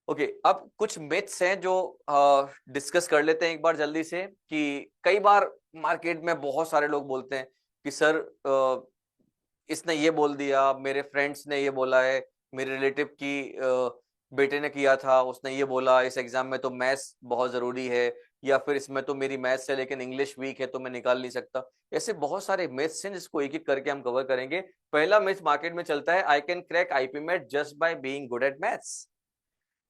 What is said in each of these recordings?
Okay अब कुछ myths हैं जो डिस्कस कर लेते हैं एक बार जल्दी से। कि कई बार मार्केट में बहुत सारे लोग बोलते हैं कि सर इसने ये बोल दिया, मेरे फ्रेंड्स ने ये बोला है, मेरे रिलेटिव की बेटे ने किया था, उसने ये बोला इस एग्जाम में तो मैथ्स बहुत जरूरी है, या फिर इसमें तो मेरी मैथ्स है लेकिन इंग्लिश वीक है तो मैं निकाल नहीं सकता। ऐसे बहुत सारे मिथ्स हैं जिसको एक एक करके हम कवर करेंगे। पहला मिथ मार्केट में चलता है, I can crack IPMAT just by being good at maths.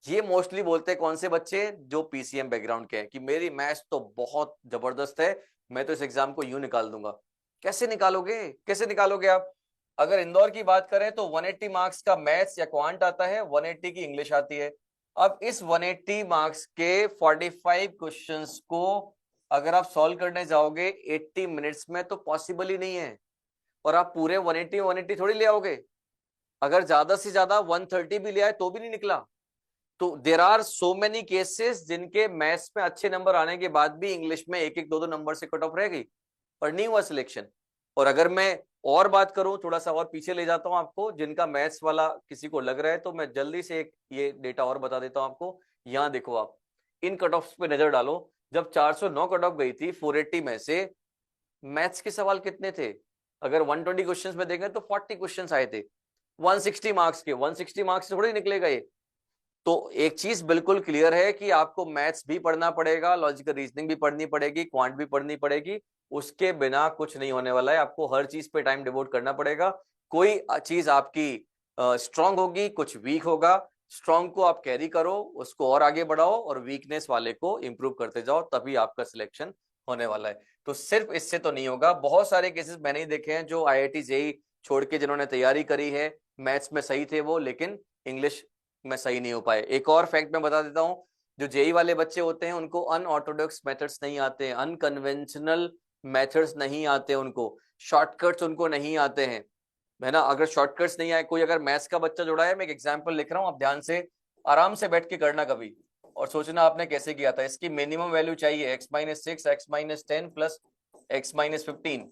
ये मोस्टली बोलते हैं कौन से बच्चे, जो पीसीएम बैकग्राउंड के हैं, कि मेरी मैथ्स तो बहुत जबरदस्त है, मैं तो इस एग्जाम को यूं निकाल दूंगा। कैसे निकालोगे, कैसे निकालोगे आप? अगर इंदौर की बात करें तो 180 मार्क्स का मैथ्स या क्वांट आता है, 180 की इंग्लिश आती है। अब इस 180 मार्क्स के 45 क्वेश्चंस को अगर आप सॉल्व करने जाओगे 80 मिनट्स में तो पॉसिबल ही नहीं है। और आप पूरे 180 180 थोड़ी ले आओगे। अगर ज्यादा से ज्यादा 130 भी ले आए तो भी नहीं निकला। तो there are so many cases जिनके मैथ्स में अच्छे नंबर आने के बाद भी इंग्लिश में एक एक दो दो नंबर से कट ऑफ रह गई और नहीं हुआ सिलेक्शन। और अगर मैं और बात करूं, थोड़ा सा और पीछे ले जाता हूं आपको, जिनका मैथ्स वाला किसी को लग रहा है तो मैं जल्दी से एक ये डेटा और बता देता हूं आपको। यहाँ देखो, आप इन कट ऑफ पे नजर डालो। जब 409 कट ऑफ गई थी 480 में से, मैथ्स के सवाल कितने थे? अगर 120 क्वेश्चंस में देखें तो 40 क्वेश्चंस आए थे 160 मार्क्स के। 160 मार्क्स से थोड़ी निकलेगा ये। तो एक चीज बिल्कुल क्लियर है कि आपको मैथ्स भी पढ़ना पड़ेगा, लॉजिकल रीजनिंग भी पढ़नी पड़ेगी, क्वांट भी पढ़नी पड़ेगी। उसके बिना कुछ नहीं होने वाला है। आपको हर चीज पे टाइम डिवोट करना पड़ेगा। कोई चीज आपकी स्ट्रांग होगी, कुछ वीक होगा। स्ट्रांग को आप कैरी करो, उसको और आगे बढ़ाओ, और वीकनेस वाले को इंप्रूव करते जाओ, तभी आपका सिलेक्शन होने वाला है। तो सिर्फ इससे तो नहीं होगा। बहुत सारे केसेस मैंने ही देखे हैं जो आईआईटी जेई छोड़ के जिन्होंने तैयारी करी है, मैथ्स में सही थे वो, लेकिन इंग्लिश में सही नहीं हो पाए। एक और फैक्ट मैं बता देता हूं, जो जेई वाले बच्चे होते हैं उनको अनऑर्थोडॉक्स मेथड्स नहीं आते हैं, अनकन्वेंशनल मेथड्स नहीं आते, उनको शॉर्टकट्स उनको नहीं आते हैं, है ना। अगर शॉर्टकट्स नहीं आए, कोई अगर मैथ्स का बच्चा जुड़ा है, मैं एक एग्जांपल लिख रहा हूं, आप ध्यान से आराम से बैठ के करना कभी, और सोचना आपने कैसे किया था। इसकी मिनिमम वैल्यू चाहिए x-6 x-10 प्लस x-15।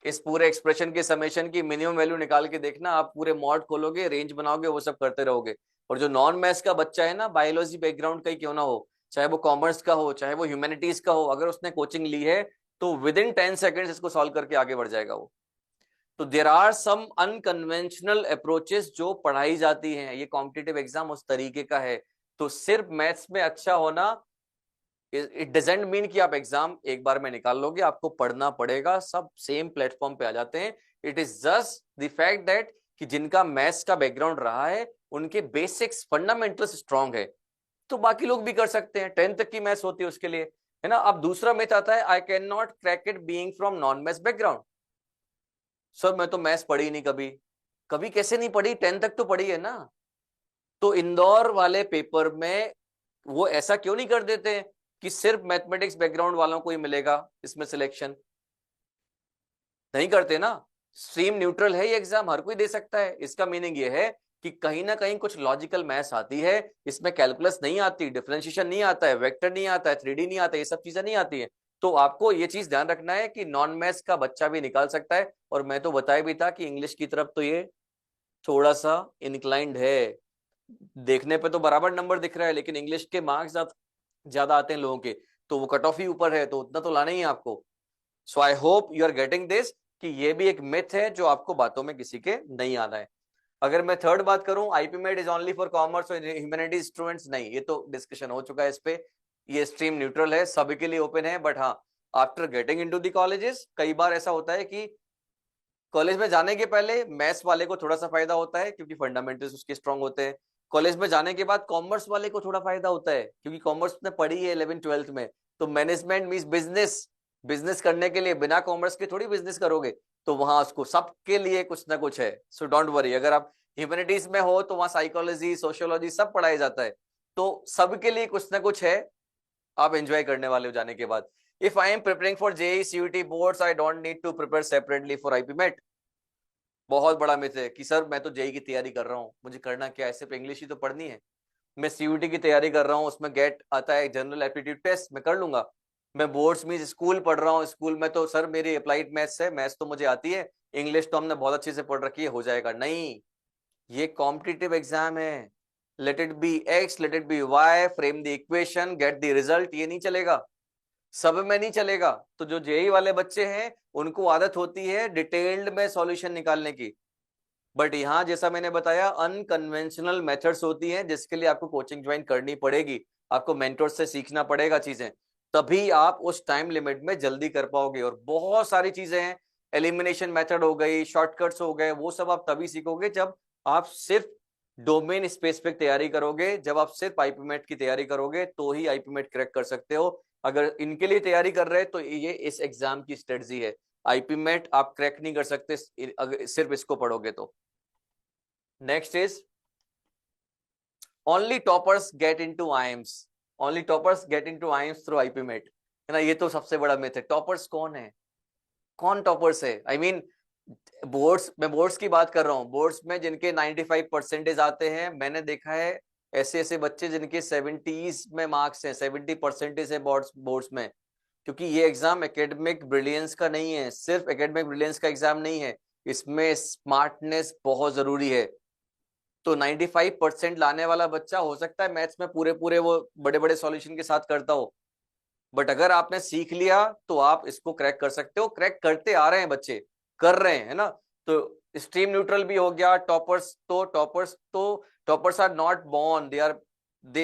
इस पूरे एक्सप्रेशन के समेशन की मिनिमम वैल्यू निकाल के देखना। आप पूरे मॉड खोलोगे, रेंज बनाओगे, वो सब करते रहोगे। और जो नॉन मैथ्स का बच्चा है ना, बायोलॉजी बैकग्राउंड का ही क्यों ना हो, चाहे वो कॉमर्स का हो चाहे वो ह्यूमैनिटीज का हो, अगर उसने कोचिंग ली है तो विद इन 10 सेकेंड्स इसको सॉल्व करके आगे बढ़ जाएगा वो। तो there are some unconventional approaches जो पढ़ाई जाती हैं। ये कॉम्पिटिटिव एग्जाम उस तरीके का है। तो सिर्फ मैथ्स में अच्छा होना इट डजेंट मीन कि आप एग्जाम एक बार में निकाल लोगे। आपको पढ़ना पड़ेगा, सब सेम प्लेटफॉर्म पे आ जाते हैं। It is just the fact that कि जिनका मैथ्स का बैकग्राउंड रहा है उनके बेसिक्स फंडामेंटल्स स्ट्रांग है, तो बाकी लोग भी कर सकते हैं। 10 तक की मैथ्स होती है उसके लिए, है ना। अब दूसरा मिथ आता है, I can not crack it being from non maths background. Sir मैं तो मैथ्स पढ़ी नहीं कभी। कभी कैसे नहीं पढ़ी, 10 तक तो पढ़ी है ना। तो इंदौर वाले पेपर में वो ऐसा क्यों नहीं कर देते कि सिर्फ मैथमेटिक्स बैकग्राउंड वालों को ही मिलेगा इसमें सिलेक्शन? नहीं करते ना। स्ट्रीम न्यूट्रल है ये एग्जाम, हर कोई दे सकता है। इसका मीनिंग ये है कि कहीं ना कहीं कुछ लॉजिकल मैथ्स आती है, इसमें कैलकुलस नहीं आती, डिफरेंशिएशन नहीं आता है, वेक्टर नहीं आता है, 3D नहीं आता है, ये सब चीजें नहीं आती है। तो आपको ये चीज ध्यान रखना है कि नॉन मैथ्स का बच्चा भी निकाल सकता है। और मैं तो बताया भी था कि इंग्लिश की तरफ तो ये थोड़ा सा इंक्लाइंड है। देखने पे तो बराबर नंबर दिख रहा है, लेकिन इंग्लिश के मार्क्स ज्यादा आते हैं लोगों के, तो वो कट ऑफ ही ऊपर है, तो उतना तो लाना ही है आपको। So I hope you are getting this, कि ये भी एक मिथ है जो आपको बातों में किसी के नहीं आना है। अगर मैं थर्ड बात करूं, IP made is only for commerce और ह्यूमैनिटीज स्टूडेंट्स, नहीं, ये तो डिस्कशन हो चुका है इस पे। ये स्ट्रीम न्यूट्रल है, सभी के लिए ओपन है। बट हाँ, after getting into the colleges कई बार ऐसा होता है कि कॉलेज में जाने के पहले मैथ्स वाले को थोड़ा सा फायदा होता है क्योंकि फंडामेंटल्स उसके स्ट्रांग होते हैं। कॉलेज में जाने के बाद कॉमर्स वाले को थोड़ा फायदा होता है क्योंकि कॉमर्स ने पढ़ी है 11th 12th में। तो मैनेजमेंट मींस बिजनेस, बिजनेस करने के लिए बिना कॉमर्स के थोड़ी बिजनेस करोगे। तो वहां उसको सबके लिए कुछ ना कुछ है। सो डोंट वरी, अगर आप ह्यूमैनिटीज में हो तो वहां साइकोलॉजी सोशियोलॉजी सब पढ़ाया जाता है। तो सबके लिए कुछ ना कुछ है, आप एंजॉय करने वाले हो जाने के बाद। If I am preparing for JEE CUET boards I don't need to prepare separately for IPMAT. बहुत बड़ा मिथ है कि सर मैं तो जेई की तैयारी कर रहा हूँ, मुझे करना क्या है, सिर्फ इंग्लिश ही तो पढ़नी है। मैं सीयूटी की तैयारी कर रहा हूँ, उसमें गेट आता है जनरल एप्टीट्यूड टेस्ट, मैं कर लूंगा। मैं बोर्ड्स में स्कूल पढ़ रहा हूँ, स्कूल में तो सर मेरी अप्लाइड मैथ्स है, मैथ्स तो मुझे आती है, इंग्लिश तो हमने बहुत अच्छे से पढ़ रखी है, हो जाएगा। नहीं, ये कॉम्पिटिटिव एग्जाम है। Let it be X, let it be Y, frame the equation, get the result, ये नहीं चलेगा, सब में नहीं चलेगा। तो जो जेई वाले बच्चे हैं उनको आदत होती है डिटेल्ड में सॉल्यूशन निकालने की, बट यहां जैसा मैंने बताया अनकन्वेंशनल मेथड्स होती हैं जिसके लिए आपको कोचिंग ज्वाइन करनी पड़ेगी, आपको मेंटोर से सीखना पड़ेगा चीजें, तभी आप उस टाइम लिमिट में जल्दी कर पाओगे। और बहुत सारी चीजें हैं, एलिमिनेशन मेथड हो गई, शॉर्टकट्स हो गए, वो सब आप तभी सीखोगे जब आप सिर्फ डोमेन स्पेसिफिक तैयारी करोगे, जब आप सिर्फ आईपीमेट की तैयारी करोगे तो ही आईपीमेट क्रैक कर सकते हो। अगर इनके लिए तैयारी कर रहे हैं तो ये इस एग्जाम की स्ट्रेटजी है, आईपीमेट आप क्रैक नहीं कर सकते अगर सिर्फ इसको पढ़ोगे तो। Next is only toppers get into IIMs, only toppers get into IIMs through IPMAT, है ना, ये तो सबसे बड़ा मिथ है। टॉपर्स कौन है, कौन टॉपर्स है? आई मीन बोर्ड्स, मैं बोर्ड्स की बात कर रहा हूँ, बोर्ड्स में जिनके 95 परसेंटेज आते हैं, मैंने देखा है ऐसे ऐसे बच्चे जिनके 70s में मार्क्स हैं, 70 परसेंटेज है बोर्ड्स बोर्ड्स में। क्योंकि ये एग्जाम एकेडमिक ब्रिलियंस का नहीं है, सिर्फ एकेडमिक ब्रिलियंस का एग्जाम नहीं है, इसमें स्मार्टनेस बहुत जरूरी है। तो 95% लाने वाला बच्चा हो सकता है मैथ्स में पूरे पूरे वो बड़े बड़े सॉल्यूशन के साथ करता हो, बट अगर आपने सीख लिया तो आप इसको क्रैक कर सकते हो, क्रैक करते आ रहे हैं बच्चे, कर रहे हैं, है ना। तो स्ट्रीम न्यूट्रल भी हो गया, toppers are not born, they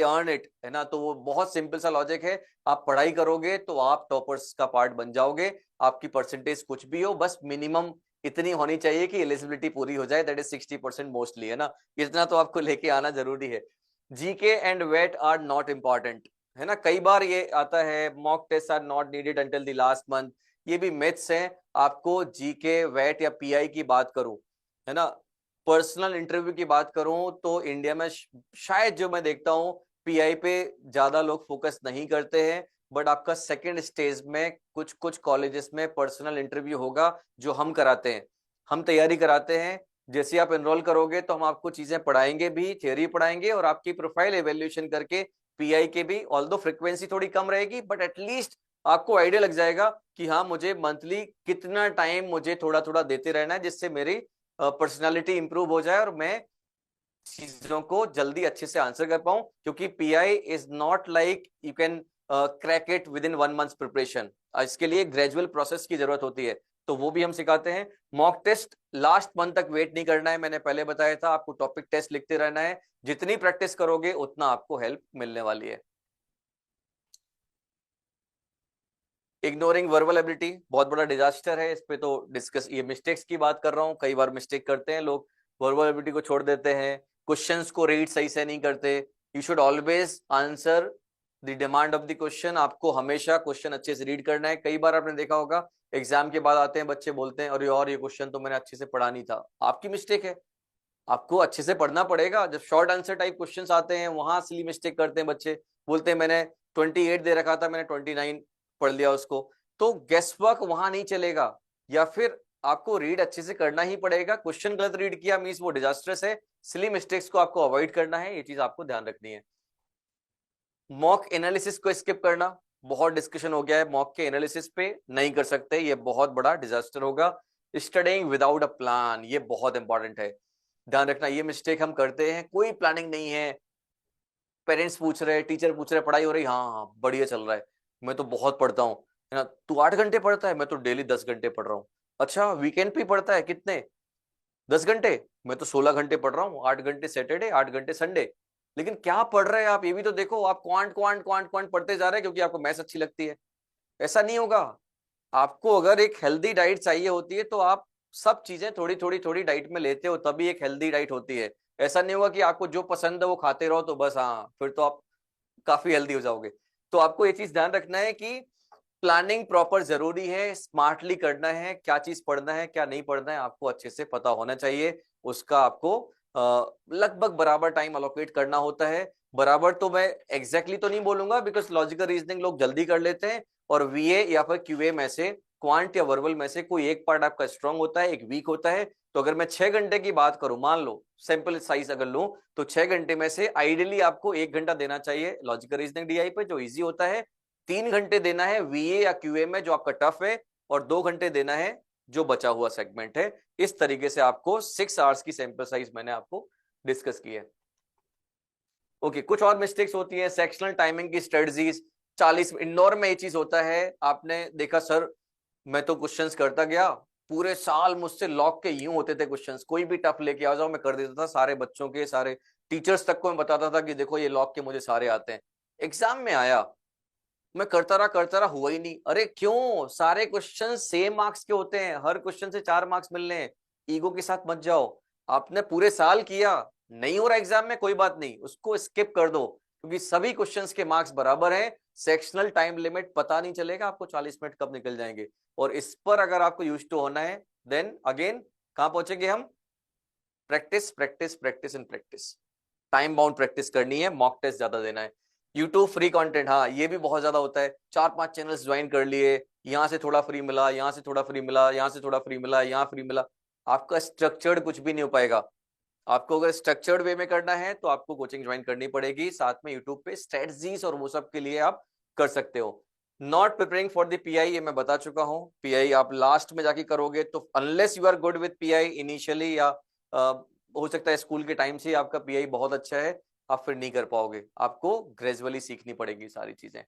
earn it, है ना। तो वो बहुत सिंपल सा लॉजिक है, आप पढ़ाई करोगे तो आप टॉपर्स का पार्ट बन जाओगे, आपकी परसेंटेज कुछ भी हो, बस मिनिमम इतनी होनी चाहिए कि एलिजिबिलिटी पूरी हो जाए, दैट इज 60% मोस्टली, है ना। इतना तो आपको लेके आना जरूरी है। GK and weight are not important, है ना, कई बार ये आता है mock test are not needed until the last month, ये भी मिथ्स हैं। आपको जीके वेट या पीआई की बात करूं, है ना, पर्सनल इंटरव्यू की बात करूं तो इंडिया में शायद जो मैं देखता हूं पीआई पे ज्यादा लोग फोकस नहीं करते हैं, बट आपका सेकंड स्टेज में कुछ कुछ कॉलेजेस में पर्सनल इंटरव्यू होगा जो हम कराते हैं, हम तैयारी कराते हैं। जैसे आप एनरोल करोगे तो हम आपको चीजें पढ़ाएंगे भी, थियोरी पढ़ाएंगे और आपकी प्रोफाइल एवेल्यूएशन करके पीआई के भी, ऑल्दो फ्रीक्वेंसी थोड़ी कम रहेगी बट एटलीस्ट आपको आइडिया लग जाएगा कि हाँ मुझे मंथली कितना टाइम मुझे थोड़ा थोड़ा देते रहना है जिससे मेरी पर्सनालिटी इंप्रूव हो जाए और मैं चीजों को जल्दी अच्छे से आंसर कर पाऊं। क्योंकि pi is not like you can crack it with in 1 month preparation, इसके लिए ग्रेजुअल प्रोसेस की जरूरत होती है, तो वो भी हम सिखाते हैं। मॉक टेस्ट लास्ट मंथ तक वेट नहीं करना है, मैंने पहले बताया था, आपको टॉपिक टेस्ट लिखते रहना है, जितनी प्रैक्टिस करोगे उतना आपको हेल्प मिलने वाली है। इग्नोरिंग वर्बल एबिलिटी बहुत बड़ा डिजास्टर है, इस पे तो डिस्कस, ये मिस्टेक्स की बात कर रहा हूँ, कई बार मिस्टेक करते हैं लोग, वर्बल एबिलिटी को छोड़ देते हैं, क्वेश्चंस को रीड सही से नहीं करते। You should always answer the demand of the question, आपको हमेशा क्वेश्चन अच्छे से रीड करना है। कई बार आपने देखा होगा एग्जाम के बाद आते हैं बच्चे, बोलते हैं अरे यार ये क्वेश्चन तो मैंने अच्छे से पढ़ा नहीं था, आपकी मिस्टेक है, आपको अच्छे से पढ़ना पड़ेगा। जब शॉर्ट आंसर टाइप क्वेश्चंस आते हैं वहां सिली मिस्टेक करते हैं बच्चे, बोलते हैं मैंने 28 दे रखा था मैंने 29 पढ़ लिया उसको, तो गेस वर्क वहां नहीं चलेगा। या फिर आपको रीड अच्छे से करना ही पड़ेगा, क्वेश्चन गलत रीड किया मींस वो डिजास्टर्स है, सिली मिस्टेक्स को आपको अवॉइड करना है, ये चीज आपको ध्यान रखनी है। मॉक एनालिसिस को स्किप करना, बहुत डिस्कशन हो गया है, मॉक के एनालिसिस पे नहीं कर सकते, ये बहुत बड़ा डिजास्टर होगा। स्टडिंग विदाउट अ प्लान, ये बहुत इंपॉर्टेंट है, ध्यान रखना, ये मिस्टेक हम करते हैं, कोई प्लानिंग नहीं है, पेरेंट्स पूछ रहे, टीचर पूछ रहे, पढ़ाई हो रही, हाँ हाँ बढ़िया चल रहा है, मैं तो बहुत पढ़ता हूँ, है ना, तू 8 घंटे पढ़ता है, मैं तो डेली 10 घंटे पढ़ रहा हूँ। अच्छा वीकेंड पे पढ़ता है कितने, 10 घंटे, मैं तो 16 घंटे पढ़ रहा हूँ, 8 घंटे सैटरडे 8 घंटे संडे। लेकिन क्या पढ़ रहे हैं आप, ये भी तो देखो, आप क्वांट क्वांट क्वांट क्वांट पढ़ते जा रहे हैं क्योंकि आपको मैथ्स अच्छी लगती है, ऐसा नहीं होगा। आपको अगर एक हेल्दी डाइट चाहिए होती है तो आप सब चीजें थोड़ी थोड़ी थोड़ी डाइट में लेते हो, तभी एक हेल्दी डाइट होती है। ऐसा नहीं होगा कि आपको जो पसंद है वो खाते रहो तो बस, हाँ फिर तो आप काफी हेल्दी हो जाओगे। तो आपको ये चीज ध्यान रखना है कि प्लानिंग प्रॉपर जरूरी है, स्मार्टली करना है, क्या चीज पढ़ना है क्या नहीं पढ़ना है आपको अच्छे से पता होना चाहिए, उसका आपको लगभग बराबर टाइम अलोकेट करना होता है। बराबर तो मैं एग्जैक्टली तो नहीं बोलूंगा बिकॉज लॉजिकल रीजनिंग लोग जल्दी कर लेते हैं, और वीए या फिर क्यूए में से, क्वांट या वर्बल में से कोई एक पार्ट आपका स्ट्रांग होता है, एक वीक होता है। तो अगर मैं 6 घंटे की बात करूं, मान लो सैंपल साइज अगर लूं, तो 6 घंटे में से आइडियली आपको 1 घंटा देना चाहिए लॉजिकल रीजनिंग डीआई पे जो इजी होता है, 3 घंटे देना है वीए या क्यूए में जो आपका टफ है, और 2 घंटे देना है जो बचा हुआ सेगमेंट है। इस तरीके से आपको 6 आवर्स की सैंपल साइज मैंने आपको डिस्कस की है। ओके, कुछ और मिस्टेक्स होती है, सेक्शनल टाइमिंग की स्ट्रेटजीज। 40 इंदौर में ये चीज होता है, आपने देखा सर, मैं तो क्वेश्चंस करता गया पूरे साल, मुझसे लॉक के यूं होते थे क्वेश्चंस, कोई भी टफ लेके आ जाओ मैं कर देता था, सारे बच्चों के, सारे टीचर्स तक को मैं बताता था कि देखो ये लॉक के मुझे सारे आते हैं। एग्जाम में आया, मैं करता रहा, हुआ ही नहीं। अरे क्यों? सारे क्वेश्चन सेम मार्क्स के होते हैं, हर क्वेश्चन से 4 मार्क्स मिलने हैं। ईगो के साथ मत जाओ। आपने पूरे साल किया, नहीं हो रहा एग्जाम में, कोई बात नहीं, उसको स्किप कर दो, क्योंकि सभी क्वेश्चंस के मार्क्स बराबर हैं। सेक्शनल टाइम लिमिट पता नहीं चलेगा आपको 40 मिनट कब निकल जाएंगे। और इस पर अगर आपको यूज टू होना है, देन अगेन कहां पहुंचेंगे हम? Practice practice practice and practice. Time bound practice करनी है, मॉक टेस्ट ज्यादा देना है। यूट्यूब फ्री कंटेंट, हाँ ये भी बहुत ज्यादा होता है। 4-5 चैनल्स ज्वाइन कर लिए, यहाँ से थोड़ा फ्री मिला, यहाँ से थोड़ा फ्री मिला, यहाँ से थोड़ा फ्री मिला, यहाँ फ्री मिला। आपका स्ट्रक्चर्ड कुछ भी नहीं हो पाएगा। आपको अगर स्ट्रक्चर्ड वे में करना है तो आपको कोचिंग ज्वाइन करनी पड़ेगी, साथ में यूट्यूब पे स्ट्रेटजीज और वो सब के लिए आप कर सकते हो। Not preparing for the pi, ये मैं बता चुका हूँ। पीआई आप लास्ट में जाके करोगे, तो unless you are good with PI initially, या हो सकता है स्कूल के टाइम से आपका पीआई बहुत अच्छा है, आप फिर नहीं कर पाओगे। आपको ग्रेजुअली सीखनी पड़ेगी सारी चीजें।